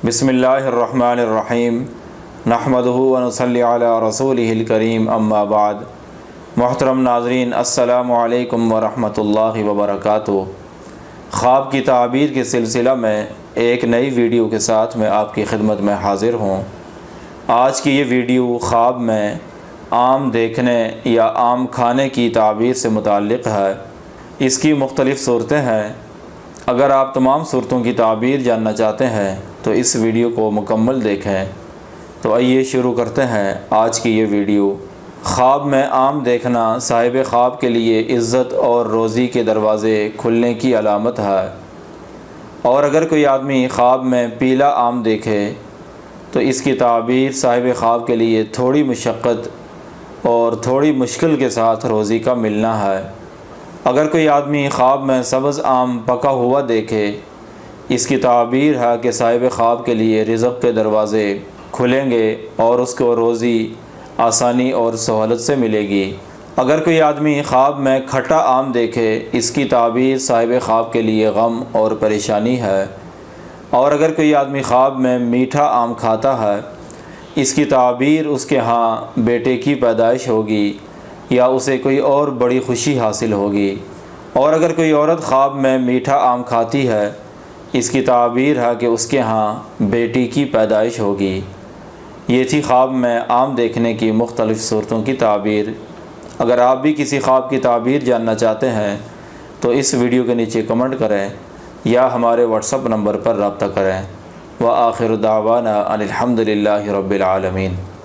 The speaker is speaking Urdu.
بسم اللہ الرحمن الرحیم نحمدہ ونصلی علی رسولہ الکریم اما بعد۔ محترم ناظرین، السلام علیکم ورحمۃ اللہ وبرکاتہ۔ خواب کی تعبیر کے سلسلہ میں ایک نئی ویڈیو کے ساتھ میں آپ کی خدمت میں حاضر ہوں۔ آج کی یہ ویڈیو خواب میں عام دیکھنے یا عام کھانے کی تعبیر سے متعلق ہے۔ اس کی مختلف صورتیں ہیں۔ اگر آپ تمام صورتوں کی تعبیر جاننا چاہتے ہیں تو اس ویڈیو کو مکمل دیکھیں۔ تو آئیے شروع کرتے ہیں آج کی یہ ویڈیو۔ خواب میں عام دیکھنا صاحب خواب کے لیے عزت اور روزی کے دروازے کھلنے کی علامت ہے، اور اگر کوئی آدمی خواب میں پیلا عام دیکھے تو اس کی تعبیر صاحب خواب کے لیے تھوڑی مشقت اور تھوڑی مشکل کے ساتھ روزی کا ملنا ہے۔ اگر کوئی آدمی خواب میں سبز آم پکا ہوا دیکھے، اس کی تعبیر ہے کہ صاحب خواب کے لیے رزق کے دروازے کھلیں گے اور اس کو روزی آسانی اور سہولت سے ملے گی۔ اگر کوئی آدمی خواب میں کھٹا آم دیکھے، اس کی تعبیر صاحب خواب کے لیے غم اور پریشانی ہے، اور اگر کوئی آدمی خواب میں میٹھا آم کھاتا ہے، اس کی تعبیر اس کے ہاں بیٹے کی پیدائش ہوگی یا اسے کوئی اور بڑی خوشی حاصل ہوگی۔ اور اگر کوئی عورت خواب میں میٹھا آم کھاتی ہے، اس کی تعبیر ہے کہ اس کے ہاں بیٹی کی پیدائش ہوگی۔ یہ تھی خواب میں عام دیکھنے کی مختلف صورتوں کی تعبیر۔ اگر آپ بھی کسی خواب کی تعبیر جاننا چاہتے ہیں تو اس ویڈیو کے نیچے کمنٹ کریں یا ہمارے واٹس ایپ نمبر پر رابطہ کریں۔ وآخر دعوانا ان الحمد للہ رب العالمین۔